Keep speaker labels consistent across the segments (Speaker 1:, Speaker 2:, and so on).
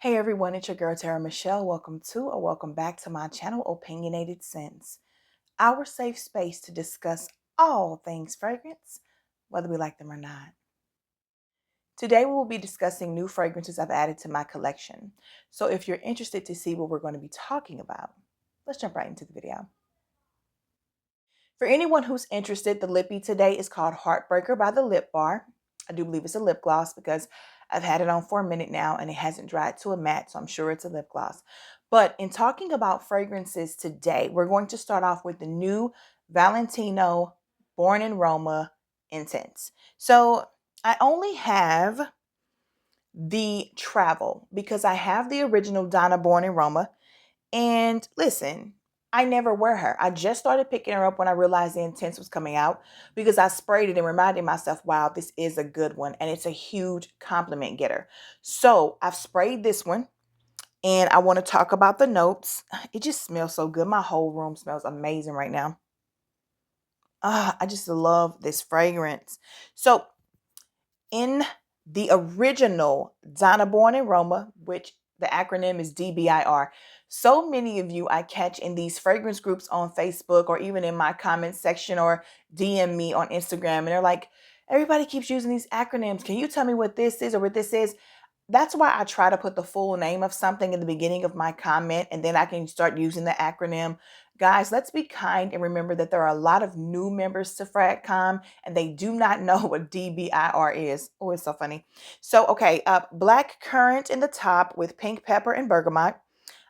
Speaker 1: Hey everyone, it's your girl TeraMichelle. Welcome to or welcome back to my channel, Opinionated Scents, our safe space to discuss all things fragrance, whether we like them or not. Today we will be discussing new fragrances I've added to my collection. So if you're interested to see what we're going to be talking about, let's jump right into the video. For anyone who's interested, the lippy today is called Heartbreaker by the Lip Bar. I do believe it's a lip gloss because I've had it on for a minute now and it hasn't dried to a matte, so I'm sure it's a lip gloss. But in talking about fragrances today, we're going to start off with the new Valentino Born in Roma Intense. So I only have the travel because I have the original Donna Born in Roma. And listen, I never wear her. I just started picking her up when I realized the Intense was coming out because I sprayed it and reminded myself, wow, this is a good one. And it's a huge compliment getter. So I've sprayed this one and I want to talk about the notes. It just smells so good. My whole room smells amazing right now. I just love this fragrance. So in the original Donna Born in Roma, which the acronym is DBIR. So many of you I catch in these fragrance groups on Facebook or even in my comment section or DM me on Instagram. And they're like, everybody keeps using these acronyms. Can you tell me what this is or what this is? That's why I try to put the full name of something in the beginning of my comment and then I can start using the acronym. Guys, let's be kind and remember that there are a lot of new members to FragCom and they do not know what DBIR is. Oh, it's so funny. So, okay, black currant in the top with pink pepper and bergamot.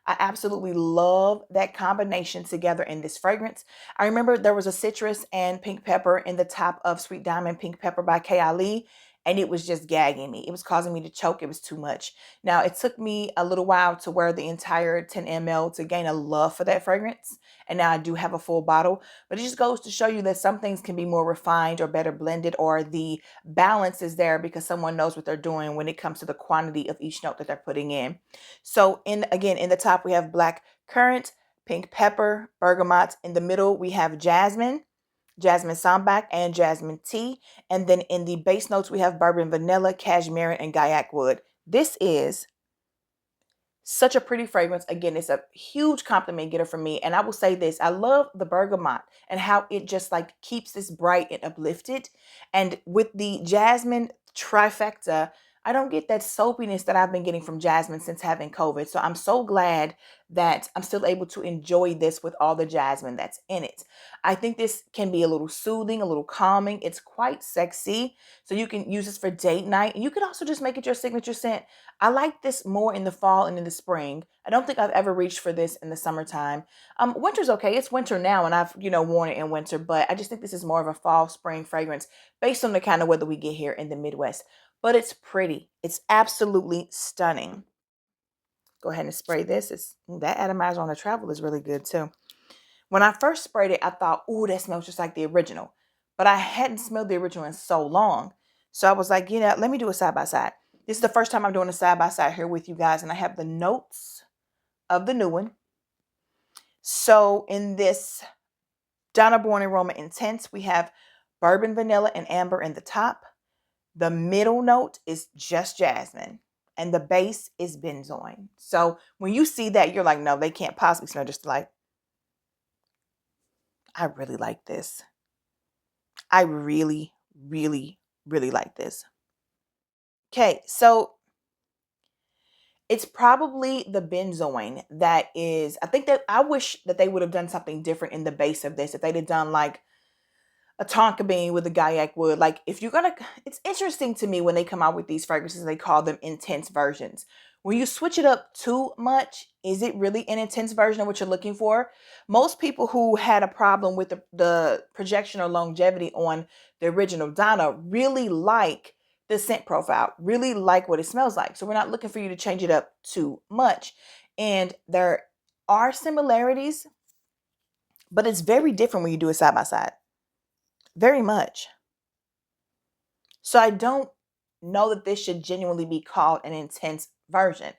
Speaker 1: I absolutely love that combination together in this fragrance. I remember there was a citrus and pink pepper in the top of Sweet Diamond Pink Pepper by K. Ali, and it was just gagging me. It was causing me to choke. It was too much. Now, it took me a little while to wear the entire 10 ml to gain a love for that fragrance, and now I do have a full bottle, but it just goes to show you that some things can be more refined or better blended, or the balance is there because someone knows what they're doing when it comes to the quantity of each note that they're putting in. So again, in the top, we have black currant, pink pepper, bergamot. In the middle, we have jasmine, jasmine sambac, and jasmine tea. And then in the base notes, we have bourbon vanilla, cashmere, and gaiac wood. This is such a pretty fragrance. Again, it's a huge compliment getter for me. And I will say this, I love the bergamot and how it just like keeps this bright and uplifted. And with the jasmine trifecta, I don't get that soapiness that I've been getting from jasmine since having COVID. So I'm so glad that I'm still able to enjoy this with all the jasmine that's in it. I think this can be a little soothing, a little calming. It's quite sexy. So you can use this for date night. You could also just make it your signature scent. I like this more in the fall and in the spring. I don't think I've ever reached for this in the summertime. Winter's okay. It's winter now and I've, worn it in winter, but I just think this is more of a fall, spring fragrance based on the kind of weather we get here in the Midwest. But it's pretty. It's absolutely stunning. Go ahead and spray this. That atomizer on the travel is really good too. When I first sprayed it, I thought, ooh, that smells just like the original. But I hadn't smelled the original in so long. So I was like, let me do a side by side. This is the first time I'm doing a side by side here with you guys. And I have the notes of the new one. So in this Donna Born in Roma Intense, we have bourbon vanilla and amber in the top. The middle note is just jasmine. And the base is benzoin. So when you see that, you're like, no, they can't possibly smell just like. I really like this. I really, really, really like this. Okay, so it's probably the benzoin that is, I think that I wish that they would have done something different in the base of this. If they'd have done like a tonka bean with a gaiac wood. Like if you're gonna, it's interesting to me when they come out with these fragrances, they call them intense versions. When you switch it up too much, is it really an intense version of what you're looking for? Most people who had a problem with the projection or longevity on the original Donna really like the scent profile, really like what it smells like. So we're not looking for you to change it up too much. And there are similarities, but it's very different when you do it side by side. Very much. So I don't know that this should genuinely be called an intense version.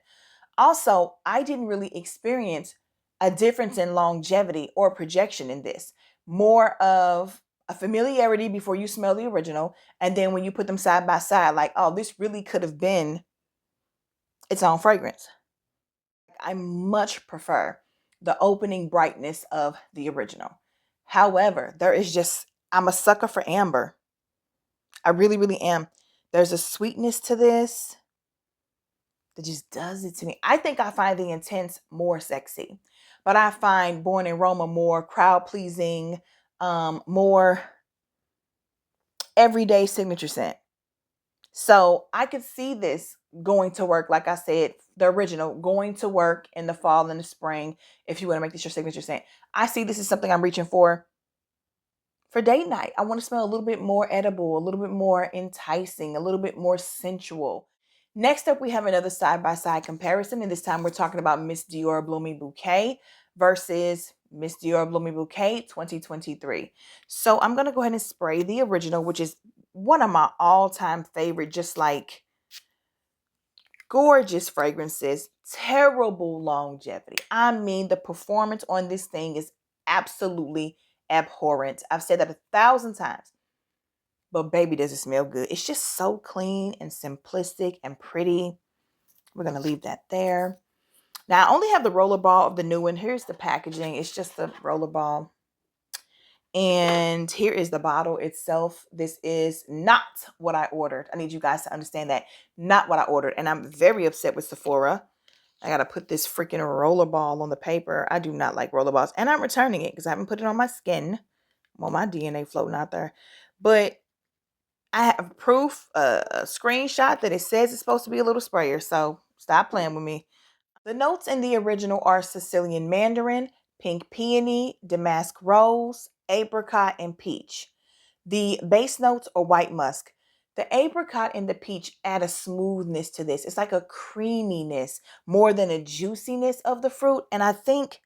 Speaker 1: Also, I didn't really experience a difference in longevity or projection in this. More of a familiarity before you smell the original. And then when you put them side by side, like, oh, this really could have been its own fragrance. I much prefer the opening brightness of the original. However, I'm a sucker for amber. I really, really am. There's a sweetness to this that just does it to me. I think I find the Intense more sexy, but I find Born in Roma more crowd pleasing, more everyday signature scent. So I could see this going to work, like I said, the original going to work in the fall and the spring if you want to make this your signature scent. I see this is something I'm reaching for date night. I want to smell a little bit more edible, a little bit more enticing, a little bit more sensual. Next up, we have another side-by-side comparison, and this time we're talking about Miss Dior Blooming Bouquet versus Miss Dior Blooming Bouquet 2023. So I'm going to go ahead and spray the original, which is one of my all-time favorite, just like gorgeous fragrances, terrible longevity. I mean, the performance on this thing is absolutely abhorrent. I've said that 1,000 times. But baby, does it smell good. It's just so clean and simplistic and pretty. We're going to leave that there. Now, I only have the roller ball of the new one. Here's the packaging. It's just the roller ball. And here is the bottle itself. This is not what I ordered. I need you guys to understand that. Not what I ordered. And I'm very upset with Sephora. I got to put this freaking roller ball on the paper. I do not like roller balls. And I'm returning it because I haven't put it on my skin. Well, my DNA floating out there. But I have proof, a screenshot that it says it's supposed to be a little sprayer. So stop playing with me. The notes in the original are Sicilian mandarin, pink peony, damask rose, apricot, and peach. The base notes are white musk. The apricot and the peach add a smoothness to this. It's like a creaminess more than a juiciness of the fruit. And I think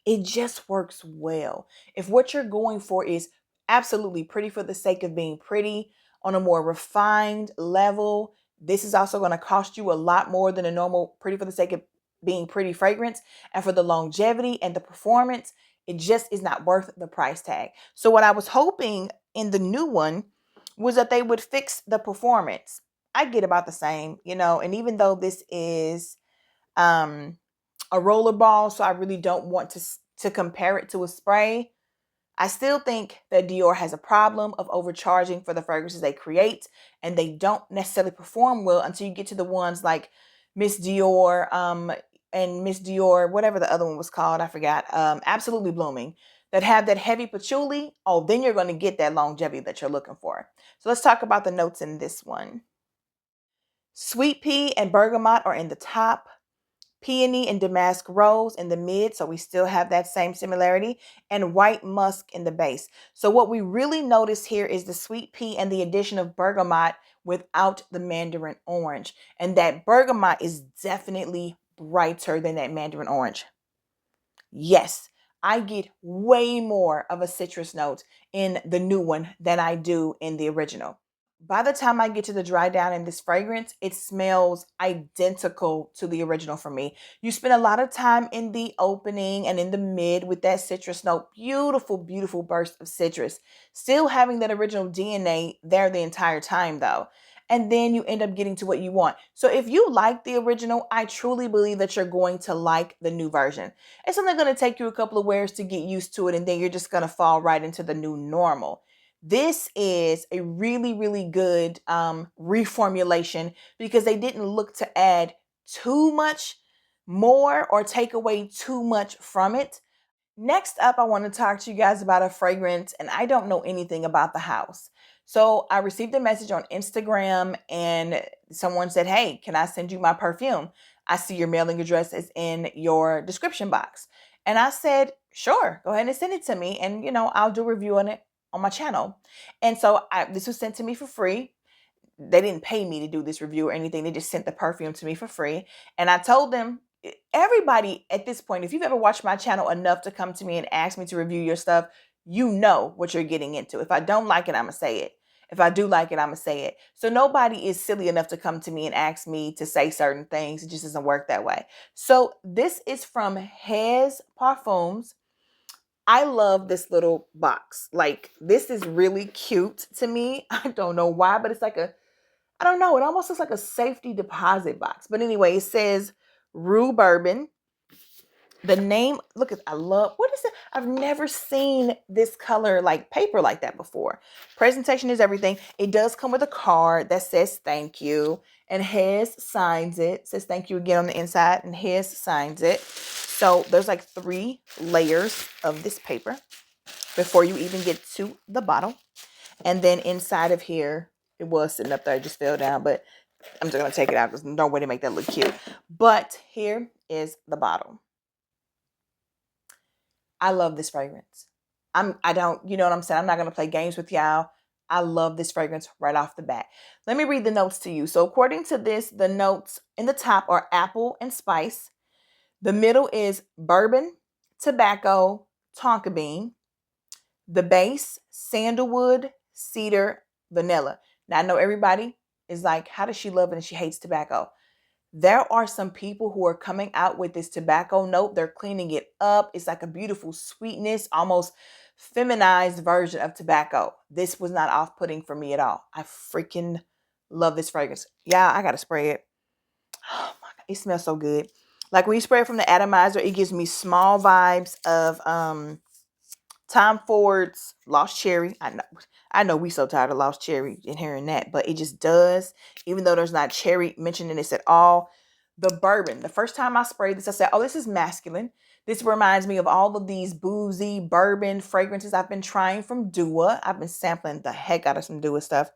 Speaker 1: it just works well. If what you're going for is absolutely pretty for the sake of being pretty on a more refined level, this is also going to cost you a lot more than a normal pretty for the sake of being pretty fragrance. And for the longevity and the performance, it just is not worth the price tag. So what I was hoping in the new one was that they would fix the performance. I get about the same, and even though this is a roller ball, so I really don't want to compare it to a spray, I still think that Dior has a problem of overcharging for the fragrances they create, and they don't necessarily perform well until you get to the ones like Miss Dior and Miss Dior, whatever the other one was called, I forgot, Absolutely Blooming, that have that heavy patchouli. Oh, then you're going to get that longevity that you're looking for. So let's talk about the notes in this one. Sweet pea and bergamot are in the top. Peony and damask rose in the mid, so we still have that same similarity, and white musk in the base. So what we really notice here is the sweet pea and the addition of bergamot without the mandarin orange. And that bergamot is definitely brighter than that mandarin orange. Yes, I get way more of a citrus note in the new one than I do in the original. By the time I get to the dry down in this fragrance, it smells identical to the original for me. You spend a lot of time in the opening and in the mid with that citrus note. Beautiful, beautiful burst of citrus. Still having that original DNA there the entire time though. And then you end up getting to what you want. So if you like the original, I truly believe that you're going to like the new version. It's only going to take you a couple of wears to get used to it, and then you're just going to fall right into the new normal. This is a really, really good reformulation because they didn't look to add too much more or take away too much from it. Next up, I want to talk to you guys about a fragrance, and I don't know anything about the house. So I received a message on Instagram and someone said, "Hey, can I send you my perfume? I see your mailing address is in your description box." And I said, "Sure, go ahead and send it to me. And, I'll do a review on it on my channel." And so this was sent to me for free. They didn't pay me to do this review or anything. They just sent the perfume to me for free. And I told them, everybody at this point, if you've ever watched my channel enough to come to me and ask me to review your stuff, you know what you're getting into. If I don't like it, I'm going to say it. If I do like it, I'm going to say it. So nobody is silly enough to come to me and ask me to say certain things. It just doesn't work that way. So this is from Halls Perfumes. I love this little box. Like, this is really cute to me. I don't know why, but it's like I don't know. It almost looks like a safety deposit box. But anyway, it says Rue Bourbon. The name, look at, I love, what is it? I've never seen this color like paper like that before. Presentation is everything. It does come with a card that says thank you, and His signs it. Says thank you again on the inside, and His signs it. So there's like 3 layers of this paper before you even get to the bottle. And then inside of here, it was sitting up there, it just fell down, but I'm just gonna take it out because no way to make that look cute. But here is the bottle. I love this fragrance. I don't, you know what I'm saying? I'm not going to play games with y'all. I love this fragrance right off the bat. Let me read the notes to you. So according to this, the notes in the top are apple and spice. The middle is bourbon, tobacco, tonka bean. The base, sandalwood, cedar, vanilla. Now I know everybody is like, how does she love it and she hates tobacco? There are some people who are coming out with this tobacco note. They're cleaning it up. It's like a beautiful sweetness, almost feminized version of tobacco. This was not off-putting for me at all. I freaking love this fragrance. Yeah, I got to spray it. Oh my God, it smells so good. Like when you spray it from the atomizer, it gives me small vibes of Tom Ford's Lost Cherry. I know we so tired of Lost Cherry and hearing that, but it just does. Even though there's not cherry mentioned in this at all. The bourbon. The first time I sprayed this, I said, oh, this is masculine. This reminds me of all of these boozy bourbon fragrances I've been trying from Dua. I've been sampling the heck out of some Dua stuff.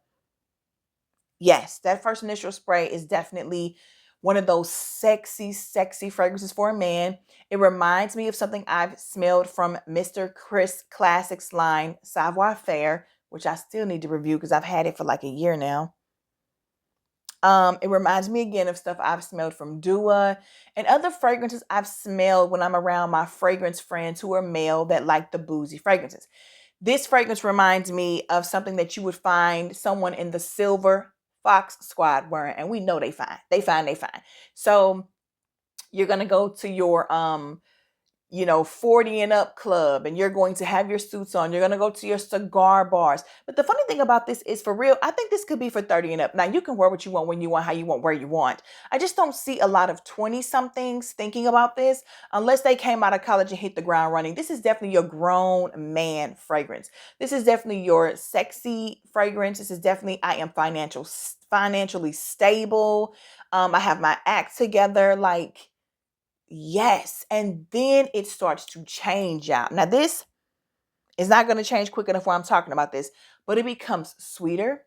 Speaker 1: Yes, that first initial spray is definitely one of those sexy, sexy fragrances for a man. It reminds me of something I've smelled from Mr. Chris Classics line, Savoir Faire, which I still need to review because I've had it for like a year now. It reminds me again of stuff I've smelled from Dua and other fragrances I've smelled when I'm around my fragrance friends who are male that like the boozy fragrances. This fragrance reminds me of something that you would find someone in the Silver Fox Squad wearing, and we know they fine. They fine. So you're gonna go to your 40 and up club, and you're going to have your suits on. You're going to go to your cigar bars. But the funny thing about this is, for real, I think this could be for 30 and up. Now, you can wear what you want, when you want, how you want, where you want. I just don't see a lot of 20-somethings thinking about this unless they came out of college and hit the ground running. This is definitely your grown man fragrance. This is definitely your sexy fragrance. This is definitely, I am financially stable. I have my act together. Like, yes. And then it starts to change out. Now, this is not going to change quick enough while I'm talking about this, but it becomes sweeter.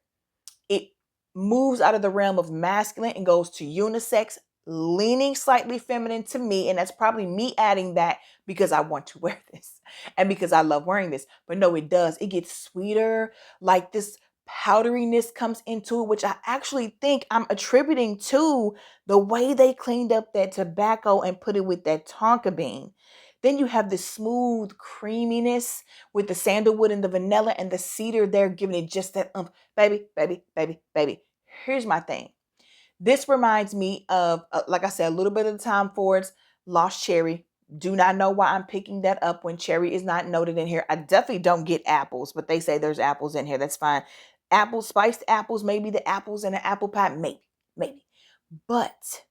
Speaker 1: It moves out of the realm of masculine and goes to unisex, leaning slightly feminine to me. And that's probably me adding that because I want to wear this and because I love wearing this. But no, it does. It gets sweeter. Like this powderiness comes into it, which I actually think I'm attributing to the way they cleaned up that tobacco and put it with that tonka bean. Then you have this smooth creaminess with the sandalwood and the vanilla and the cedar there, giving it just that baby, baby, baby, baby. Here's my thing. This reminds me of, like I said, a little bit of the Tom Ford's Lost Cherry. Do not know why I'm picking that up when cherry is not noted in here. I definitely don't get apples, but they say there's apples in here. That's fine. Apples, spiced apples, maybe the apples in an apple pie, maybe. But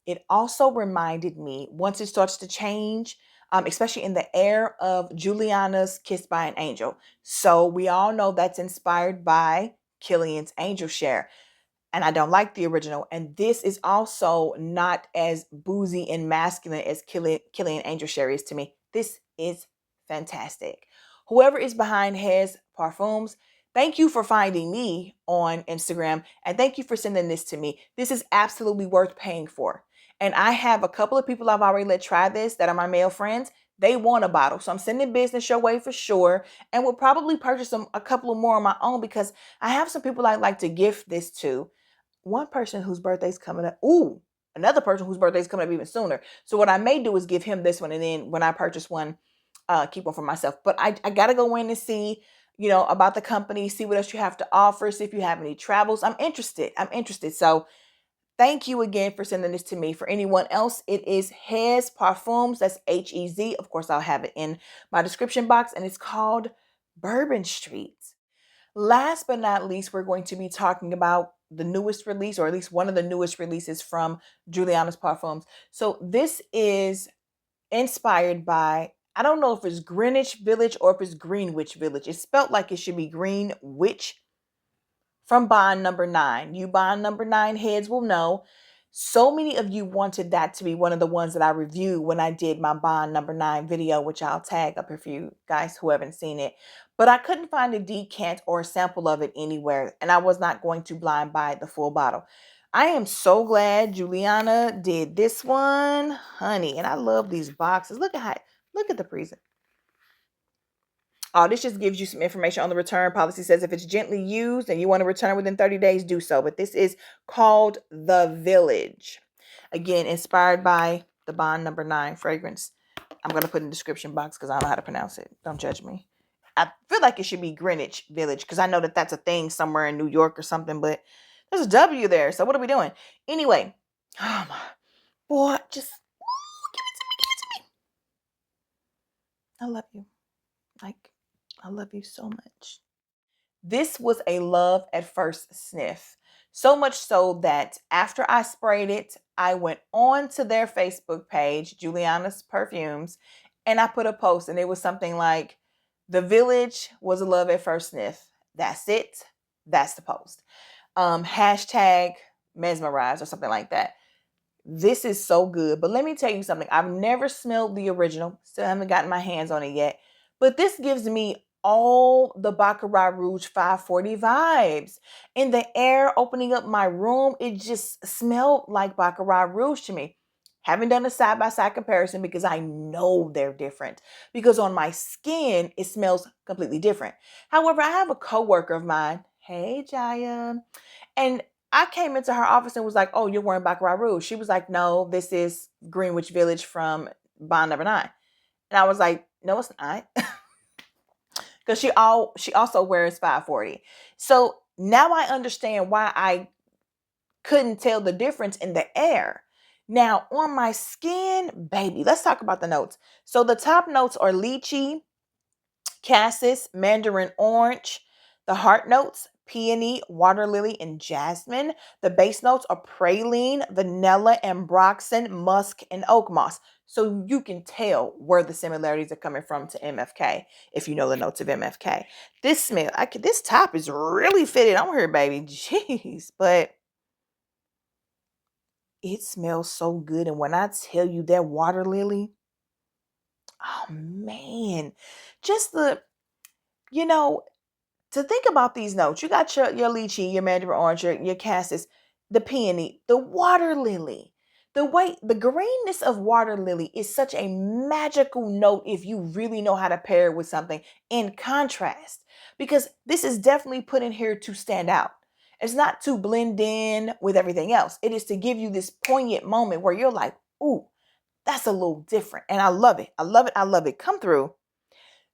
Speaker 1: it also reminded me, once it starts to change, especially in the air of Juliana's Kissed by an Angel. So we all know that's inspired by Killian's Angel Share. And I don't like the original. And this is also not as boozy and masculine as Killian Angel Share is to me. This is fantastic. Whoever is behind Halls Perfumes, thank you for finding me on Instagram. And thank you for sending this to me. This is absolutely worth paying for. And I have a couple of people I've already let try this that are my male friends. They want a bottle. So I'm sending business your way for sure. And will probably purchase a couple of more on my own because I have some people I'd like to gift this to. One person whose birthday's coming up. Ooh, another person whose birthday's coming up even sooner. So what I may do is give him this one. And then when I purchase one, keep one for myself. But I got to go in and see, about the company, see what else you have to offer, see if you have any travels. I'm interested. So thank you again for sending this to me. For anyone else, it is Halls Perfumes. That's Hez. Of course, I'll have it in my description box. And it's called Bourbon Street. Last but not least, we're going to be talking about the newest release, or at least one of the newest releases from Juliana's Parfums. So this is inspired by, I don't know if it's Greenwich Village or if it's Greenwich Village. It's spelled like it should be Greenwich, from Bond Number 9. You Bond Number 9 heads will know. So many of you wanted that to be one of the ones that I reviewed when I did my Bond Number 9 video, which I'll tag up if you guys who haven't seen it. But I couldn't find a decant or a sample of it anywhere, and I was not going to blind buy the full bottle. I am so glad Juliana did this one, honey. And I love these boxes. Look at the present. Oh, this just gives you some information on the return policy. Says if it's gently used and you want to return within 30 days, do so. But this is called The Village. Again, inspired by the Bond Number 9 fragrance. I'm going to put in the description box because I don't know how to pronounce it. Don't judge me. I feel like it should be Greenwich Village because I know that that's a thing somewhere in New York or something, but there's a W there. So what are we doing? Anyway, oh my boy, just give it to me. I love you. Like, I love you so much. This was a love at first sniff. So much so that after I sprayed it, I went on to their Facebook page, Juliana's Perfumes, and I put a post, and it was something like, "The Village was a love at first sniff. That's it. That's the post. Hashtag mesmerized," or something like that. This is so good. But let me tell you something. I've never smelled the original. Still haven't gotten my hands on it yet. But this gives me all the Baccarat Rouge 540 vibes. In the air, opening up my room, it just smelled like Baccarat Rouge to me. Haven't done a side-by-side comparison because I know they're different. Because on my skin, it smells completely different. However, I have a coworker of mine. Hey, Jaya. And I came into her office and was like, "Oh, you're wearing Baccarat Rouge." She was like, "No, this is Greenwich Village from Bond Number 9. And I was like, "No, it's not." Because she also wears 540. So now I understand why I couldn't tell the difference in the air. Now on my skin, baby, let's talk about the notes. So the top notes are lychee, cassis, mandarin orange. The heart notes, peony, water lily, and jasmine. The base notes are praline, vanilla, ambroxan, musk, and oak moss. So you can tell where the similarities are coming from to MFK if you know the notes of MFK. This smell, this top is really fitted on her, baby. Jeez, but it smells so good. And when I tell you that water lily, oh man, just to think about these notes. You got your lychee, your mandarin orange, your cassis, the peony, the water lily. The greenness of water lily is such a magical note if you really know how to pair it with something in contrast. Because this is definitely put in here to stand out. It's not to blend in with everything else. It is to give you this poignant moment where you're like, "Ooh, that's a little different." And I love it. I love it. I love it. Come through.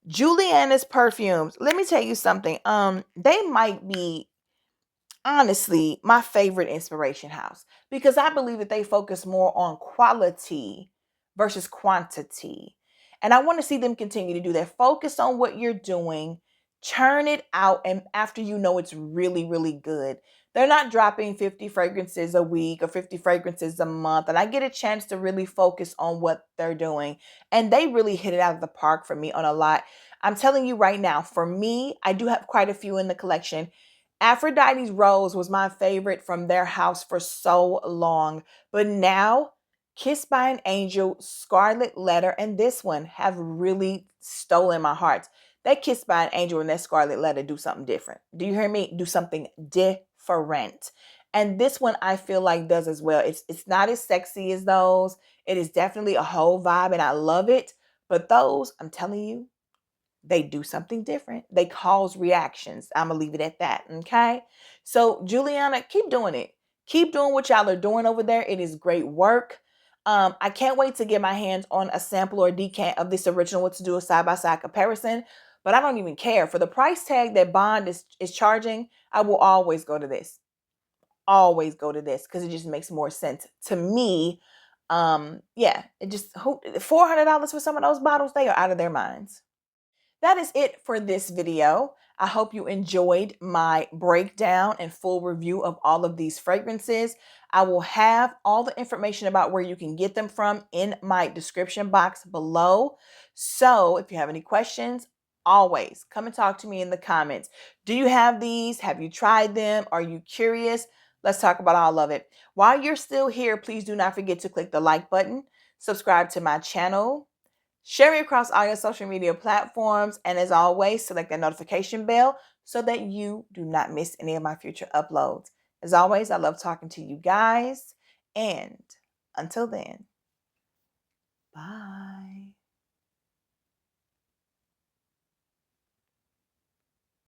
Speaker 1: Juliana's Perfumes. Let me tell you something. They might be honestly my favorite inspiration house because I believe that they focus more on quality versus quantity. And I want to see them continue to do that. Focus on what you're doing, churn it out, and after you know it's really, really good. They're not dropping 50 fragrances a week or 50 fragrances a month. And I get a chance to really focus on what they're doing. And they really hit it out of the park for me on a lot. I'm telling you right now, for me, I do have quite a few in the collection. Aphrodite's Rose was my favorite from their house for so long. But now, Kissed by an Angel, Scarlet Letter, and this one have really stolen my heart. That Kissed by an Angel and that Scarlet Letter do something different. Do you hear me? Do something different. And this one I feel like does as well. It's not as sexy as those. It is definitely a whole vibe and I love it. But those, I'm telling you, they do something different. They cause reactions. I'm going to leave it at that. Okay. So Juliana, keep doing it. Keep doing what y'all are doing over there. It is great work. I can't wait to get my hands on a sample or a decant of this original to do a side-by-side comparison. But I don't even care. For the price tag that Bond is charging, I will always go to this. Always go to this because it just makes more sense to me. Yeah, it just $400 for some of those bottles, they are out of their minds. that is it for this video. I hope you enjoyed my breakdown and full review of all of these fragrances. I will have all the information about where you can get them from in my description box below. So if you have any questions, always come and talk to me in the comments. Do you have these? Have you tried them? Are you curious? Let's talk about all of it. While you're still here, please do not forget to click the like button, subscribe to my channel, share it across all your social media platforms, and as always, select that notification bell so that you do not miss any of my future uploads. As always, I love talking to you guys, and until then, bye.